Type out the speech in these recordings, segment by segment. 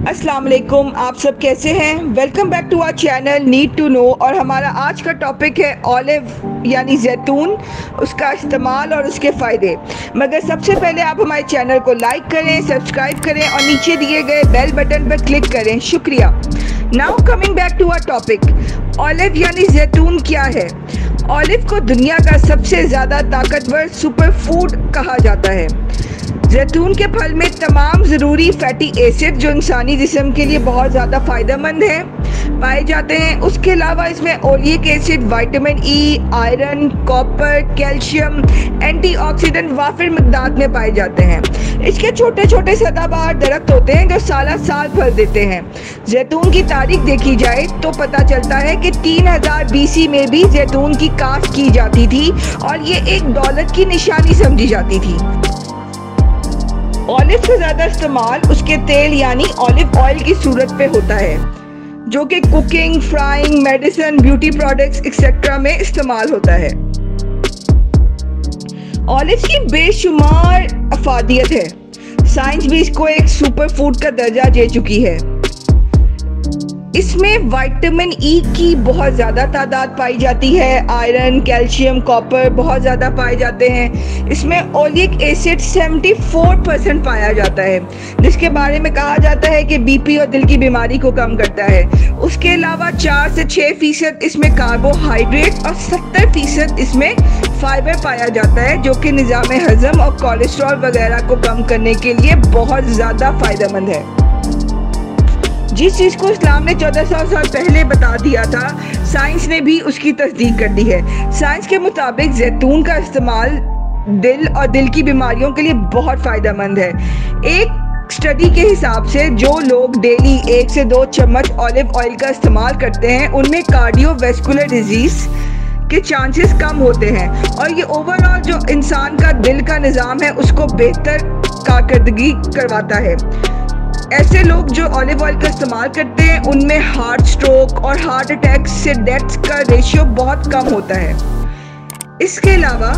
अस्सलाम वालेकुम, आप सब कैसे हैं। Welcome back to our channel need to know. और हमारा आज का टॉपिक है ऑलिव यानी जैतून, उसका इस्तेमाल और उसके फ़ायदे। मगर सबसे पहले आप हमारे चैनल को लाइक करें, सब्सक्राइब करें और नीचे दिए गए बेल बटन पर क्लिक करें। शुक्रिया। Now coming back to our topic, olive यानी जैतून क्या है। ऑलिव को दुनिया का सबसे ज़्यादा ताकतवर सुपर फूड कहा जाता है। जैतून के फल में तमाम ज़रूरी फैटी एसिड जो इंसानी जिस्म के लिए बहुत ज़्यादा फ़ायदेमंद हैं पाए जाते हैं। उसके अलावा इसमें oleic acid, vitamin E, iron, copper, calcium, antioxidant वाफिर मिक़दार में पाए जाते हैं। इसके छोटे छोटे सदाबहार दरख्त होते हैं जो साल फल देते हैं। जैतून की तारीख देखी जाए तो पता चलता है कि 3000 BC में भी जैतून की काश्त की जाती थी और ये एक दौलत की निशानी समझी जाती थी। ऑलिव का ज़्यादा इस्तेमाल उसके तेल यानी ऑलिव ऑयल की सूरत पे होता है, जो कि cooking, frying, medicine, beauty products etcetera में इस्तेमाल होता है। ऑलिव की बेशुमार अफादियत है। साइंस भी इसको एक सुपर फूड का दर्जा दे चुकी है। इसमें विटामिन ई की बहुत ज़्यादा तादाद पाई जाती है। आयरन, कैल्शियम, कॉपर बहुत ज़्यादा पाए जाते हैं। इसमें ओलिक एसिड 74% पाया जाता है, जिसके बारे में कहा जाता है कि बीपी और दिल की बीमारी को कम करता है। उसके अलावा 4 से 6% इसमें कार्बोहाइड्रेट और 70% इसमें फाइबर पाया जाता है, जो कि निज़ाम हज़म और कोलेस्ट्रॉल वगैरह को कम करने के लिए बहुत ज़्यादा फ़ायदेमंद है। जिस चीज़ को इस्लाम ने 1400 साल पहले बता दिया था, साइंस ने भी उसकी तस्दीक कर दी है। साइंस के मुताबिक जैतून का इस्तेमाल दिल और दिल की बीमारियों के लिए बहुत फ़ायदेमंद है। एक स्टडी के हिसाब से जो लोग डेली 1 से 2 चम्मच ऑलिव ऑयल का इस्तेमाल करते हैं, उनमें कार्डियोवैस्कुलर डिजीज़ के चांसेस कम होते हैं और ये ओवरऑल जो इंसान का दिल का निज़ाम है उसको बेहतर कारकर्दगी करवाता है। ऐसे लोग जो ऑलिव ऑयल का इस्तेमाल करते हैं उनमें हार्ट स्ट्रोक और हार्ट अटैक से डेथ्स का रेशियो बहुत कम होता है। इसके अलावा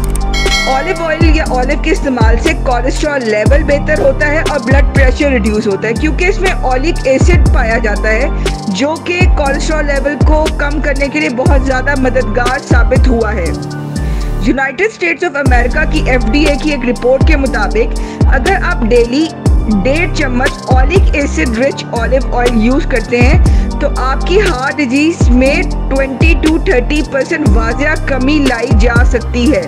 ऑलिव ऑयल या ऑलिव के इस्तेमाल से कोलेस्ट्रॉल लेवल बेहतर होता है और ब्लड प्रेशर रिड्यूस होता है, क्योंकि इसमें ओलिक एसिड पाया जाता है जो कि कोलेस्ट्रॉल लेवल को कम करने के लिए बहुत ज़्यादा मददगार साबित हुआ है। यूनाइटेड स्टेट्स ऑफ अमेरिका की FDA की एक रिपोर्ट के मुताबिक अगर आप डेली 1.5 चम्मच oleic acid rich olive oil use करते हैं तो आपकी हार्ट डिजीज में 20 to 30% वाजिया कमी लाई जा सकती है।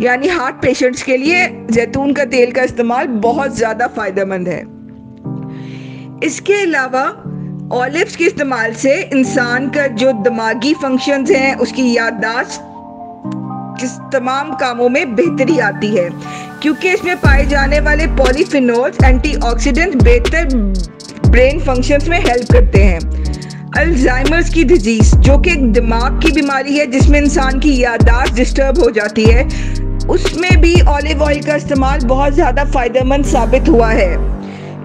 यानी हार्ट पेशेंट्स के लिए जैतून का तेल का इस्तेमाल बहुत ज़्यादा फ़ायदेमंद है। इसके अलावा ऑलिव्स के इस्तेमाल से इंसान का जो दिमागी फंक्शंस हैं, उसकी याददाश्त तमाम कामों में बेहतरी आती है, क्योंकि इसमें पाए जाने वाले पॉलीफिनोल्स एंटीऑक्सीडेंट बेहतर ब्रेन फंक्शंस में हेल्प करते हैं। अल्जाइमर्स की डिजीज़ जो कि एक दिमाग की बीमारी है जिसमें इंसान की याददाश्त डिस्टर्ब हो जाती है, उसमें भी ऑलिव ऑयल का इस्तेमाल बहुत ज़्यादा फ़ायदेमंद साबित हुआ है।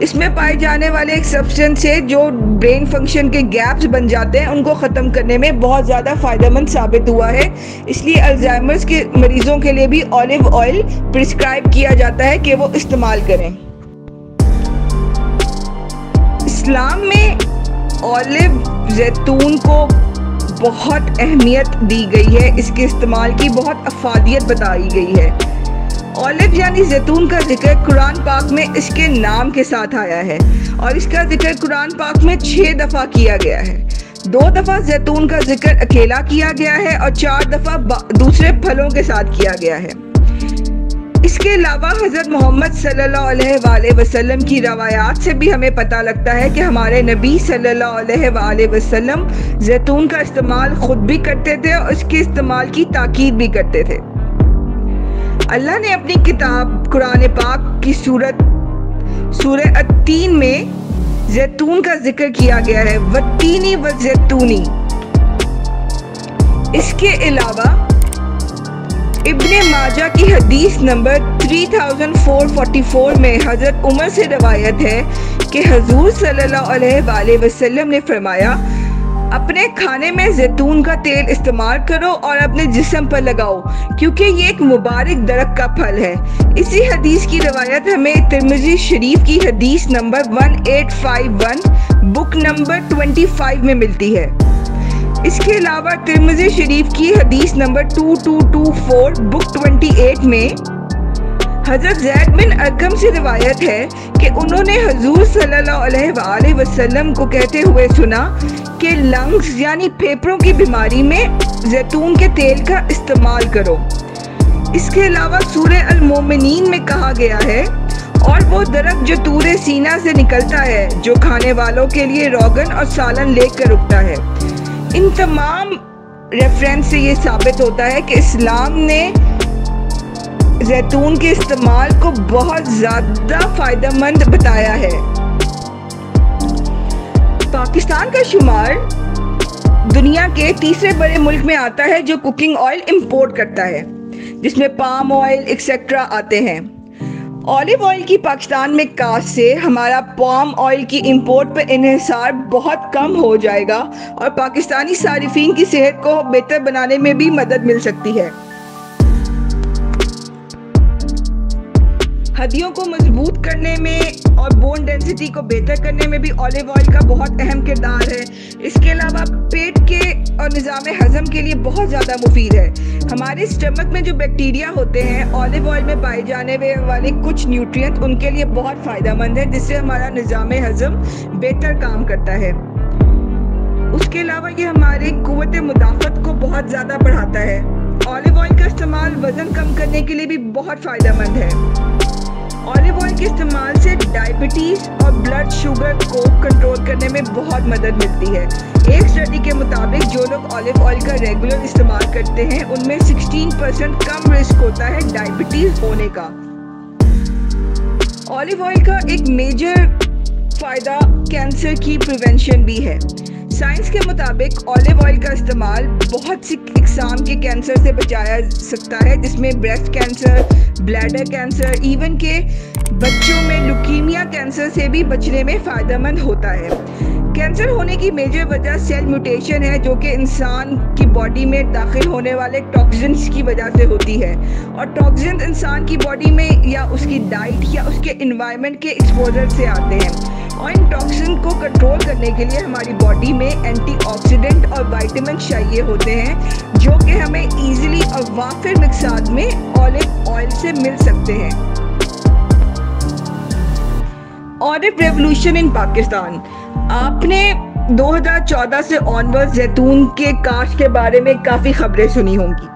इसमें पाए जाने वाले एक सब्सटेंस से जो ब्रेन फंक्शन के गैप्स बन जाते हैं उनको ख़त्म करने में बहुत ज़्यादा फ़ायदेमंद साबित हुआ है। इसलिए अल्जाइमर्स के मरीज़ों के लिए भी ऑलिव ऑयल प्रिस्क्राइब किया जाता है कि वो इस्तेमाल करें। इस्लाम में ऑलिव जैतून को बहुत अहमियत दी गई है, इसके इस्तेमाल की बहुत अफादियत बताई गई है। ऑलिव यानी जैतून का जिक्र कुरान पाक में इसके नाम के साथ आया है और इसका जिक्र कुरान पाक में 6 दफ़ा किया गया है। 2 दफ़ा जैतून का जिक्र अकेला किया गया है और 4 दफ़ा दूसरे फलों के साथ किया गया है। इसके अलावा हज़रत मोहम्मद सल्लल्लाहु अलैहि वसल्लम की रवायात से भी हमें पता लगता है कि हमारे नबी सल्लल्लाहु अलैहि वसल्लम जैतून का इस्तेमाल खुद भी करते थे और इसके इस्तेमाल की ताकीद भी करते थे। अल्लाह ने अपनी किताब कुरान पाक की सूरह अत्तीन में जैतून का जिक्र किया गया है, वत्तीनी व जैतूनी। इसके अलावा इब्ने माजा की हदीस नंबर 3444 में हज़रत उमर से रवायत है कि हुज़ूर सल्लल्लाहु अलैहि वसल्लम ने फरमाया, अपने खाने में जैतून का तेल इस्तेमाल करो और अपने जिस्म पर लगाओ, क्योंकि ये एक मुबारक दरख्त का फल है। इसी हदीस की रवायत हमें तिर्मिज़ी शरीफ की हदीस नंबर 1851 बुक नंबर 25 में मिलती है। इसके अलावा तिर्मिज़ी शरीफ की हदीस नंबर 2224 बुक 28 में हज़रत ज़ैद बिन अरकम से रिवायत है कि उन्होंने हुज़ूर सल्लल्लाहु अलैहि वसल्लम को कहते हुए सुना कि लंग्स यानी फेफड़ों की बीमारी में जैतून के तेल का इस्तेमाल करो। इसके अलावा सूरह अल-मोमिनीन में कहा गया है, और वो दरख्त जो तूरे सीना से निकलता है, जो खाने वालों के लिए रोगन और सालन लेकर उगता है। इन तमाम रेफरेंस से ये साबित होता है कि इस्लाम ने जैतून के इस्तेमाल को बहुत ज़्यादा फ़ायदेमंद बताया है। पाकिस्तान का शुमार दुनिया के तीसरे बड़े मुल्क में आता है जो कुकिंग ऑयल इंपोर्ट करता है, जिसमें पाम ऑयल एक्सेट्रा आते हैं। ऑलिव ऑयल की पाकिस्तान में काश्त से हमारा पाम ऑयल की इंपोर्ट पर इन्हिसार बहुत कम हो जाएगा और पाकिस्तानी सारिफीन की सेहत को बेहतर बनाने में भी मदद मिल सकती है। हड्डियों को मजबूत करने में और बोन डेंसिटी को बेहतर करने में भी ऑलिव ऑयल का बहुत अहम किरदार है। इसके अलावा पेट के और निज़ाम हज़म के लिए बहुत ज़्यादा मुफीद है। हमारे स्टमक में जो बैक्टीरिया होते हैं, ऑलिव ऑयल में पाए जाने वाले कुछ न्यूट्रिएंट उनके लिए बहुत फ़ायदेमंद है, जिससे हमारा निज़ाम हज़म बेहतर काम करता है। उसके अलावा ये हमारी कुव्वत मुदाफ़त को बहुत ज़्यादा बढ़ाता है। ऑलिव ऑयल का इस्तेमाल वज़न कम करने के लिए भी बहुत फ़ायदेमंद है। ऑलिव ऑयल के इस्तेमाल से डायबिटीज़ और ब्लड शुगर को कंट्रोल करने में बहुत मदद मिलती है। एक स्टडी के मुताबिक जो लोग ऑलिव ऑयल का रेगुलर इस्तेमाल करते हैं, उनमें 16% कम रिस्क होता है डायबिटीज़ होने का। ऑलिव ऑयल का एक मेजर फ़ायदा कैंसर की प्रिवेंशन भी है। साइंस के मुताबिक ऑलिव ऑयल का इस्तेमाल बहुत सी इकसाम के कैंसर से बचाया सकता है, जिसमें breast cancer, bladder cancer, even के बच्चों में ल्यूकीमिया कैंसर से भी बचने में फ़ायदेमंद होता है। कैंसर होने की मेजर वजह सेल म्यूटेशन है, जो कि इंसान की बॉडी में दाखिल होने वाले टॉक्सिन्स की वजह से होती है, और टॉक्सिन्स इंसान की बॉडी में या उसकी डाइट या उसके इन्वायरमेंट के एक्सपोजर से आते हैं। और इन टॉक्सिन को कंट्रोल करने के लिए हमारी बॉडी में एंटीऑक्सीडेंट और विटामिन चाहिए होते हैं, जो कि हमें इजीली और वाफिर मिक़दार में ऑलिव ऑयल से मिल सकते हैं। Olive revolution in Pakistan. आपने 2014 से ऑनवर्ड जैतून के काश्त के बारे में काफ़ी खबरें सुनी होंगी।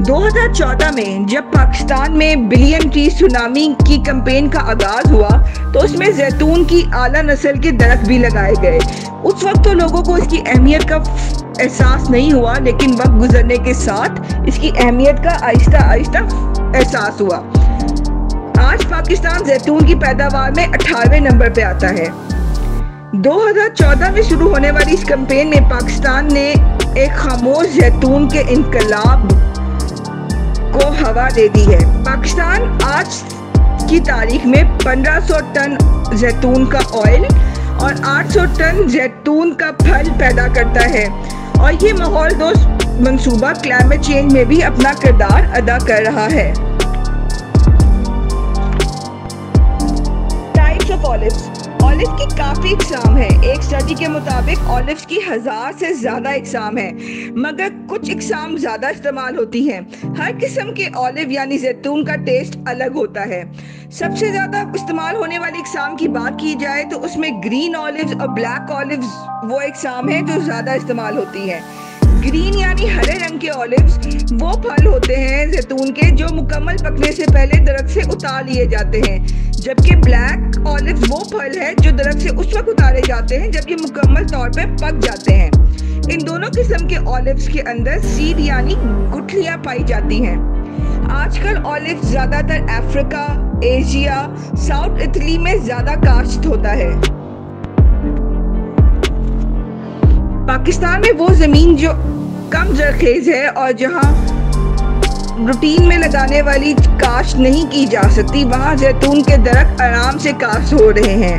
2014 में जब पाकिस्तान में बिलियन ट्री सुनामी की कैंपेन का आगाज़ हुआ, तो उसमें जैतून की आला नस्ल के दरख्त भी लगाए गए। उस वक्त तो लोगों को इसकी अहमियत का एहसास नहीं हुआ, लेकिन वक्त गुजरने के साथ इसकी अहमियत का आहिस्ता आहिस्ता एहसास हुआ। आज पाकिस्तान जैतून की पैदावार में 18वें नंबर पे आता है। 2014 में शुरू होने वाली इस कैंपेन में पाकिस्तान ने एक खामोश जैतून के इनकलाब को हवा दे दी है। पाकिस्तान आज की तारीख में 1500 टन जैतून का ऑयल और 800 टन जैतून का फल पैदा करता है, और ये माहौल दोस्त मंसूबा क्लाइमेट चेंज में भी अपना किरदार अदा कर रहा है। Types of olives. ऑलिव की काफ़ी इकसाम है। एक स्टडी के मुताबिक ऑलिव की 1000 से ज़्यादा इकसाम है, मगर कुछ इकसाम ज़्यादा इस्तेमाल होती हैं। हर किस्म के ऑलिव यानी जैतून का टेस्ट अलग होता है। सबसे ज़्यादा इस्तेमाल होने वाली इकसाम की बात की जाए तो उसमें ग्रीन ऑलिव्स और ब्लैक ऑलिव्स वो इकसाम है जो ज़्यादा इस्तेमाल होती हैं। ग्रीन यानी हरे रंग के ऑलिव्स वो फल होते हैं जैतून के जो मुकम्मल पकने से पहले दरख्त से उतार लिए जाते हैं, जबकि ब्लैक ऑलिव्स वो फल है जो दरख्त से उस वक्त उतारे जाते हैं जब ये मुकम्मल तौर पे पक जाते हैं। इन दोनों किस्म के ऑलिव्स के अंदर सीड यानी गुठलियाँ पाई जाती हैं। आजकल ऑलिव ज़्यादातर अफ्रीका, एशिया, साउथ इटली में ज़्यादा काश्त होता है। पाकिस्तान में वो ज़मीन जो कम जरखेज़ है और जहाँ रूटीन में लगाने वाली काश्त नहीं की जा सकती, वहाँ जैतून के दरख्त आराम से काश्त हो रहे हैं।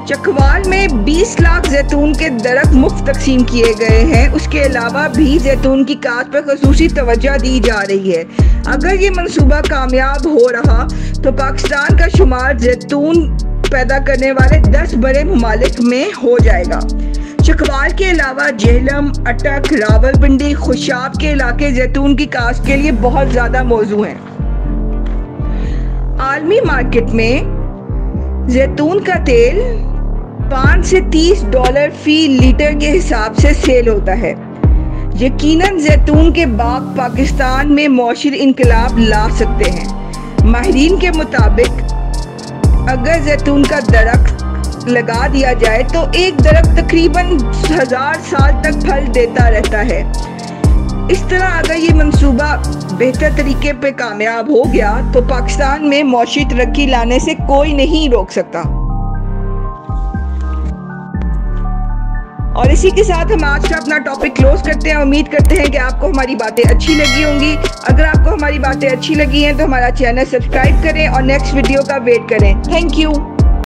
चकवाल में 20 लाख जैतून के दरख्त मुफ्त तकसीम किए गए हैं। उसके अलावा भी जैतून की काश्त पर खसूसी तवज्जो दी जा रही है। अगर ये मंसूबा कामयाब हो रहा तो पाकिस्तान का शुमार जैतून पैदा करने वाले 10 बड़े ममालिक में हो जाएगा। चकवाल के अलावा जेहलम, अटक, रावलपिंडी, खुशाब के इलाके जैतून की काश्त के लिए बहुत ज़्यादा मौजू हैं। आलमी मार्केट में जैतून का तेल 5 से $30 फी लीटर के हिसाब से सेल होता है। यकीनन जैतून के बाग पाकिस्तान में मौशरी इनकलाब ला सकते हैं। माहिरीन के मुताबिक अगर जैतून का दरख्त लगा दिया जाए तो एक दरख्त तकरीबन 1000 साल तक फल देता रहता है। इस तरह अगर ये मंसूबा बेहतर तरीके पे कामयाब हो गया तो पाकिस्तान में मौशी तरक्की लाने से कोई नहीं रोक सकता। और इसी के साथ हम आज का अपना टॉपिक क्लोज करते हैं। उम्मीद करते हैं कि आपको हमारी बातें अच्छी लगी होंगी। अगर आपको हमारी बातें अच्छी लगी हैं तो हमारा चैनल सब्सक्राइब करें और नेक्स्ट वीडियो का वेट करें। Thank you.